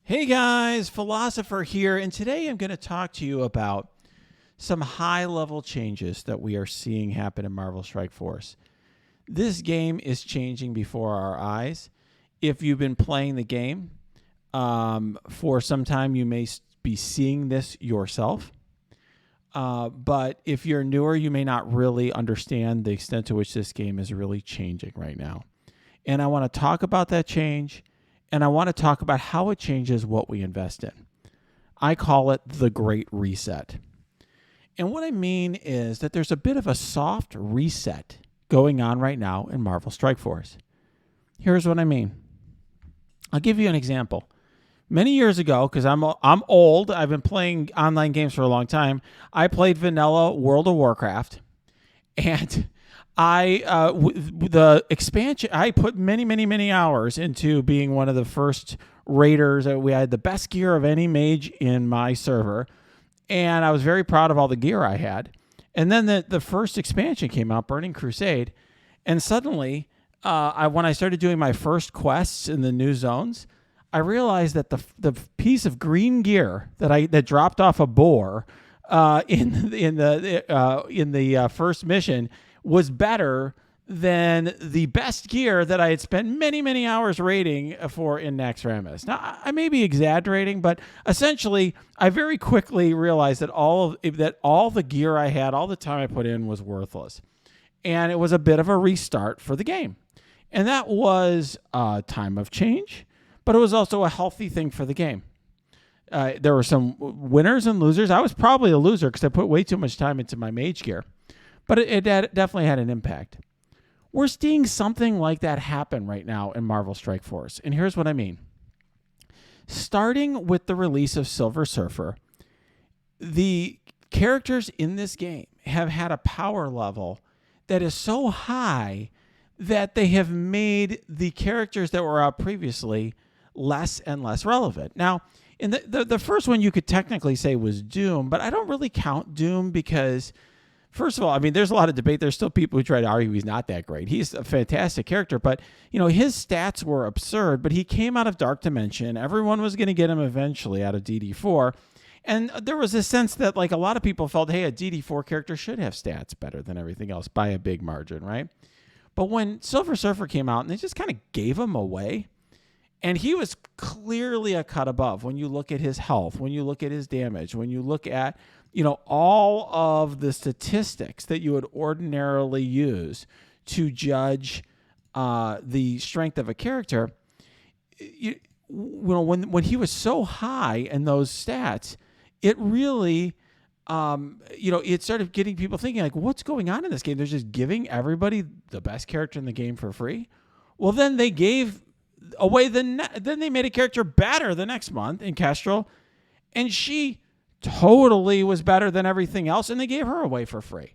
Hey guys, Philosopher here, and today I'm going to talk to you about some high-level changes that we are seeing happen in Marvel Strike Force. This game is changing before our eyes. If you've been playing the game for some time, you may be seeing this yourself. But if you're newer, you may not really understand the extent to which this game is really changing right now. And I want to talk about that change. And I want to talk about how it changes what we invest in. I call it the Great Reset. And what I mean is that there's a bit of a soft reset going on right now in Marvel Strike Force. Here's what I mean. I'll give you an example. Many years ago, because I'm old, I've been playing online games for a long time, I played vanilla World of Warcraft. And the expansion, I put many hours into being one of the first raiders. We had the best gear of any mage in my server, and I was very proud of all the gear I had. And then the first expansion came out, Burning Crusade, and suddenly, when I started doing my first quests in the new zones, I realized that the piece of green gear that dropped off a boar in the first mission was better than the best gear that I had spent many hours raiding for in Naxxramas. Now, I may be exaggerating, but essentially, I very quickly realized that all the gear I had, all the time I put in was worthless. And it was a bit of a restart for the game. And that was a time of change, but it was also a healthy thing for the game. There were some winners and losers. I was probably a loser because I put way too much time into my mage gear. But it definitely had an impact. We're seeing something like that happen right now in Marvel Strike Force. And here's what I mean. Starting with the release of Silver Surfer, the characters in this game have had a power level that is so high that they have made the characters that were out previously less and less relevant. Now, in the first one you could technically say was Doom, but I don't really count Doom because, first of all, I mean, there's a lot of debate. There's still people who try to argue he's not that great. He's a fantastic character, but, his stats were absurd, but he came out of Dark Dimension. Everyone was going to get him eventually out of DD4. And there was a sense that, a lot of people felt, hey, a DD4 character should have stats better than everything else by a big margin, right? But when Silver Surfer came out, and they just kind of gave him away, and he was clearly a cut above when you look at his health, when you look at his damage, when you look at all of the statistics that you would ordinarily use to judge the strength of a character. When he was so high in those stats, it really, it started getting people thinking, what's going on in this game? They're just giving everybody the best character in the game for free. Well, then they gave away then they made a character better the next month in Kestrel, and she totally was better than everything else, and they gave her away for free.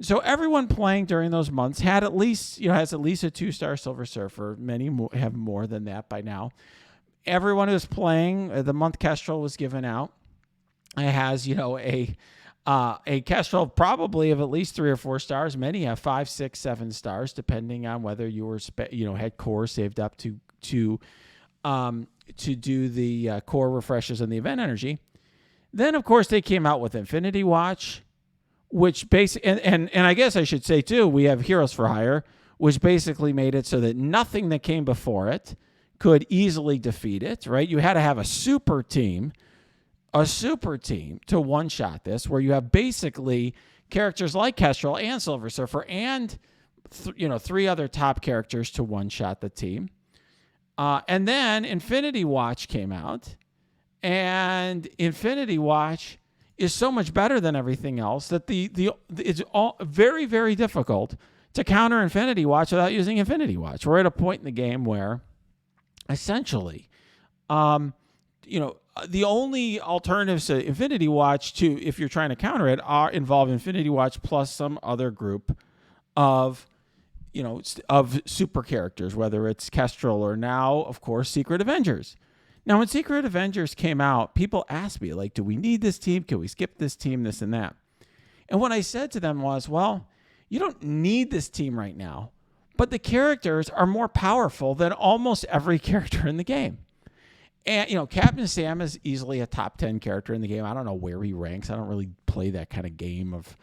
So everyone playing during those months has at least a 2-star Silver Surfer. Many have more than that by now. Everyone who's playing the month Kestrel was given out. It has a Kestrel probably of at least 3 or 4 stars. Many have 5, 6, 7 stars, depending on whether you were had core saved up to do the core refreshes and the event energy. Then, of course, they came out with Infinity Watch, which and I guess I should say, too, we have Heroes for Hire, which basically made it so that nothing that came before it could easily defeat it, right? You had to have a super team to one-shot this, where you have basically characters like Kestrel and Silver Surfer and 3 other top characters to one-shot the team. And then Infinity Watch came out. And Infinity Watch is so much better than everything else that it's all very, very difficult to counter Infinity Watch without using Infinity Watch. We're at a point in the game where, essentially, the only alternatives to Infinity Watch if you're trying to counter it involve Infinity Watch plus some other group of super characters, whether it's Kestrel or now, of course, Secret Avengers. Now, when Secret Avengers came out, people asked me, do we need this team? Can we skip this team, this and that? And what I said to them was, well, you don't need this team right now, but the characters are more powerful than almost every character in the game. And, Captain Sam is easily a top 10 character in the game. I don't know where he ranks. I don't really play that kind of game of,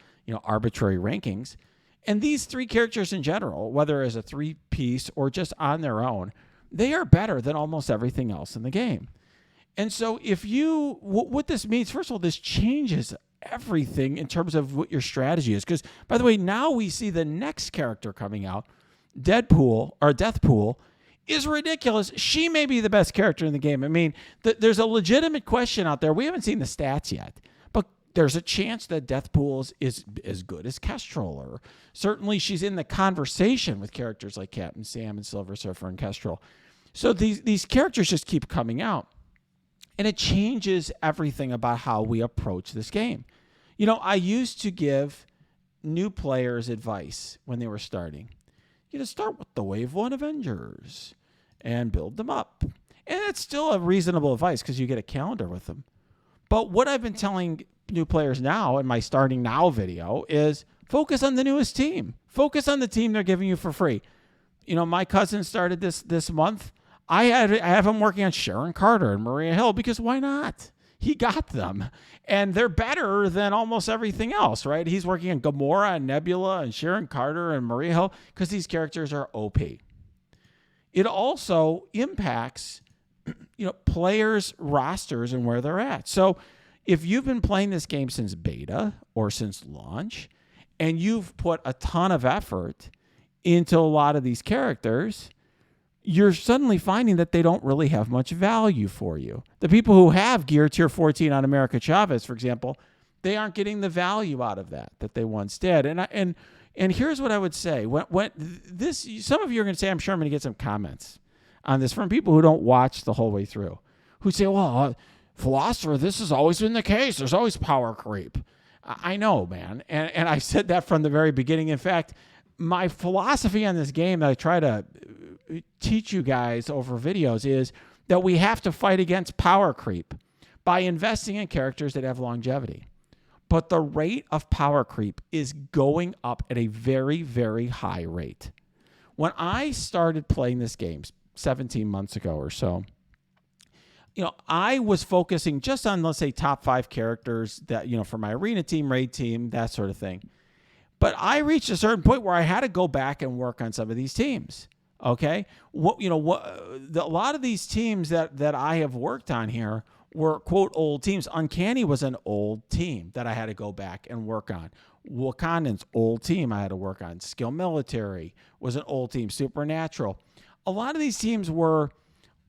arbitrary rankings. And these three characters in general, whether as a three-piece or just on their own, they are better than almost everything else in the game. And so what this means, first of all, this changes everything in terms of what your strategy is. Because, by the way, now we see the next character coming out, Deathpool, is ridiculous. She may be the best character in the game. I mean, there's a legitimate question out there. We haven't seen the stats yet, but there's a chance that Deathpool is as good as Kestrel, or certainly she's in the conversation with characters like Captain Sam and Silver Surfer and Kestrel. So these characters just keep coming out, and it changes everything about how we approach this game. I used to give new players advice when they were starting. Start with the Wave 1 Avengers and build them up. And it's still a reasonable advice because you get a calendar with them. But what I've been telling new players now in my starting now video is focus on the newest team. Focus on the team they're giving you for free. My cousin started this month. I have him working on Sharon Carter and Maria Hill because why not? He got them, and they're better than almost everything else, right? He's working on Gamora and Nebula and Sharon Carter and Maria Hill because these characters are OP. It also impacts, players' rosters and where they're at. So if you've been playing this game since beta or since launch, and you've put a ton of effort into a lot of these characters, you're suddenly finding that they don't really have much value for you. The people who have gear tier 14 on America Chavez, for example, they aren't getting the value out of that they once did. And here's what I would say. When this, some of you are going to say, I'm sure I'm going to get some comments on this from people who don't watch the whole way through, who say, well, Philosopher, this has always been the case. There's always power creep. I know, man. And I said that from the very beginning. In fact, my philosophy on this game that I try to teach you guys over videos is that we have to fight against power creep by investing in characters that have longevity. But the rate of power creep is going up at a very, very high rate. When I started playing this game 17 months ago or so, I was focusing just on, let's say, top 5 characters that, for my arena team, raid team, that sort of thing. But I reached a certain point where I had to go back and work on some of these teams. Okay, a lot of these teams that I have worked on here were, quote, old teams. Uncanny was an old team that I had to go back and work on. Wakandan's old team I had to work on. Skill Military was an old team. Supernatural. A lot of these teams were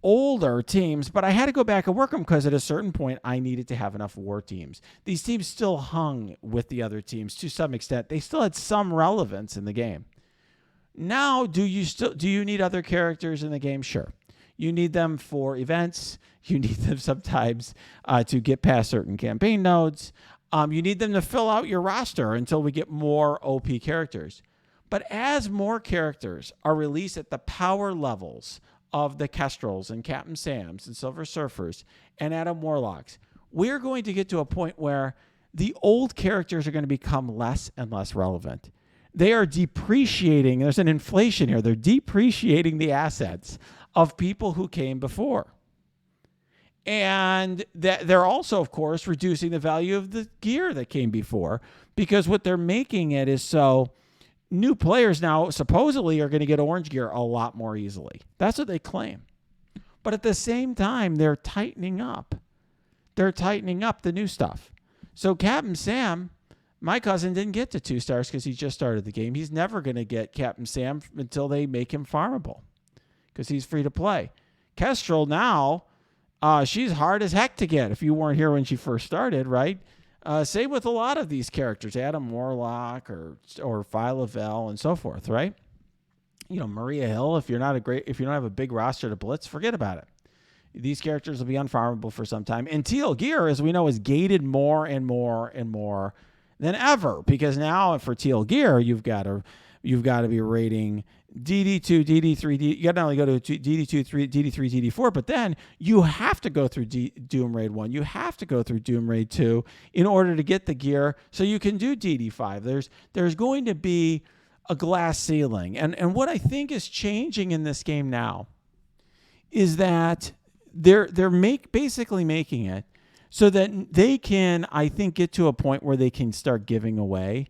older teams, but I had to go back and work them because at a certain point I needed to have enough war teams. These teams still hung with the other teams to some extent. They still had some relevance in the game. Now, do you need other characters in the game? Sure. You need them for events. You need them sometimes to get past certain campaign nodes. You need them to fill out your roster until we get more OP characters. But as more characters are released at the power levels of the Kestrels and Captain Sams and Silver Surfers and Adam Warlocks, we're going to get to a point where the old characters are going to become less and less relevant. They are depreciating. There's an inflation here. They're depreciating the assets of people who came before. And they're also, of course, reducing the value of the gear that came before, because what they're making it is so new players now supposedly are going to get orange gear a lot more easily. That's what they claim. But at the same time, they're tightening up. They're tightening up the new stuff. So Captain Sam, my cousin, didn't get to 2 stars because he just started the game. He's never going to get Captain Sam until they make him farmable because he's free to play. Kestrel now, she's hard as heck to get if you weren't here when she first started, right? Same with a lot of these characters, Adam Warlock or Phyla-Vell and so forth, right? Maria Hill, if you don't have a big roster to blitz, forget about it. These characters will be unfarmable for some time. And Teal Gear, as we know, is gated more and more and more than ever, because now for Teal Gear, you've got to be rating DD2, DD3, you got to not only go to DD2, DD3, DD4, but then you have to go through Doom Raid 1. You have to go through Doom Raid 2 in order to get the gear so you can do DD5. There's going to be a glass ceiling. And what I think is changing in this game now is that they're basically making it so that they can, I think, get to a point where they can start giving away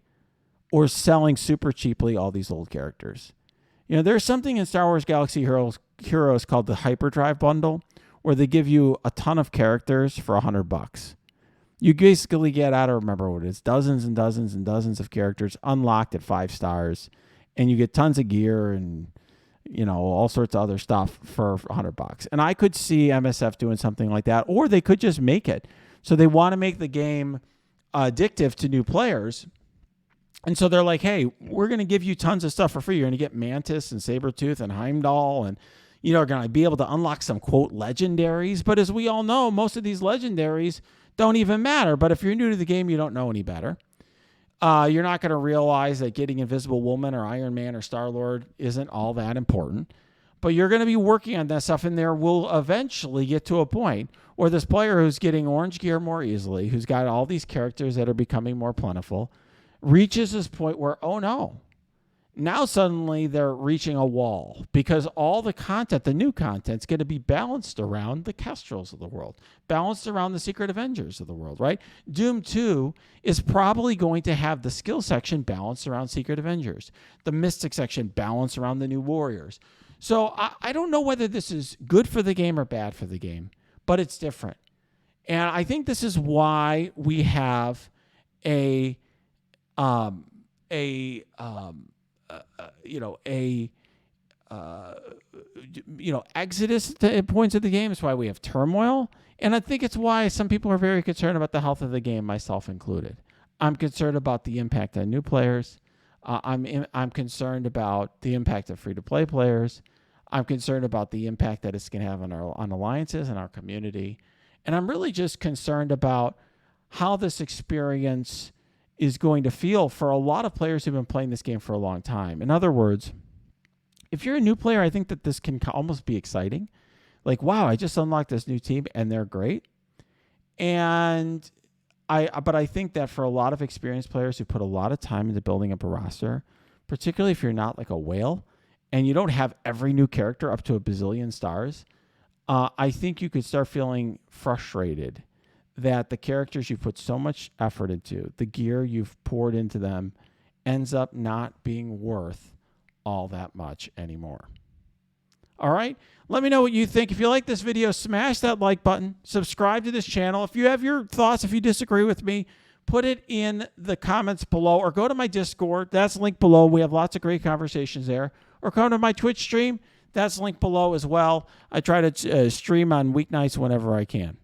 or selling super cheaply all these old characters. There's something in Star Wars Galaxy Heroes called the Hyperdrive Bundle, where they give you a ton of characters for $100. You basically get, I don't remember what it is, dozens and dozens and dozens of characters unlocked at 5 stars, and you get tons of gear and all sorts of other stuff for $100. And I could see MSF doing something like that, or they could just make it. So they want to make the game addictive to new players. And so they're like, hey, we're going to give you tons of stuff for free. You're going to get Mantis and Sabretooth and Heimdall, and are going to be able to unlock some, quote, legendaries. But as we all know, most of these legendaries don't even matter. But if you're new to the game, you don't know any better. You're not going to realize that getting Invisible Woman or Iron Man or Star-Lord isn't all that important. But you're going to be working on that stuff, and there will eventually get to a point where this player who's getting orange gear more easily, who's got all these characters that are becoming more plentiful, reaches this point where, oh no, now suddenly they're reaching a wall because all the content, the new content's going to be balanced around the Kestrels of the world, balanced around the Secret Avengers of the world, right? Doom 2 is probably going to have the skill section balanced around Secret Avengers, the Mystic section balanced around the New Warriors. So I don't know whether this is good for the game or bad for the game, but it's different. And I think this is why we have exodus at points of the game. It's why we have turmoil. And I think it's why some people are very concerned about the health of the game, myself included. I'm concerned about the impact on new players. I'm concerned about the impact of free-to-play players. I'm concerned about the impact that it's going to have on alliances and our community. And I'm really just concerned about how this experience is going to feel for a lot of players who've been playing this game for a long time. In other words, if you're a new player, I think that this can almost be exciting. Like, wow, I just unlocked this new team and they're great. But I think that for a lot of experienced players who put a lot of time into building up a roster, particularly if you're not like a whale and you don't have every new character up to a bazillion stars, I think you could start feeling frustrated that the characters you've put so much effort into, the gear you've poured into them, ends up not being worth all that much anymore. All right? Let me know what you think. If you like this video, smash that like button. Subscribe to this channel. If you have your thoughts, if you disagree with me, put it in the comments below or go to my Discord. That's linked below. We have lots of great conversations there. Or come to my Twitch stream. That's linked below as well. I try to stream on weeknights whenever I can.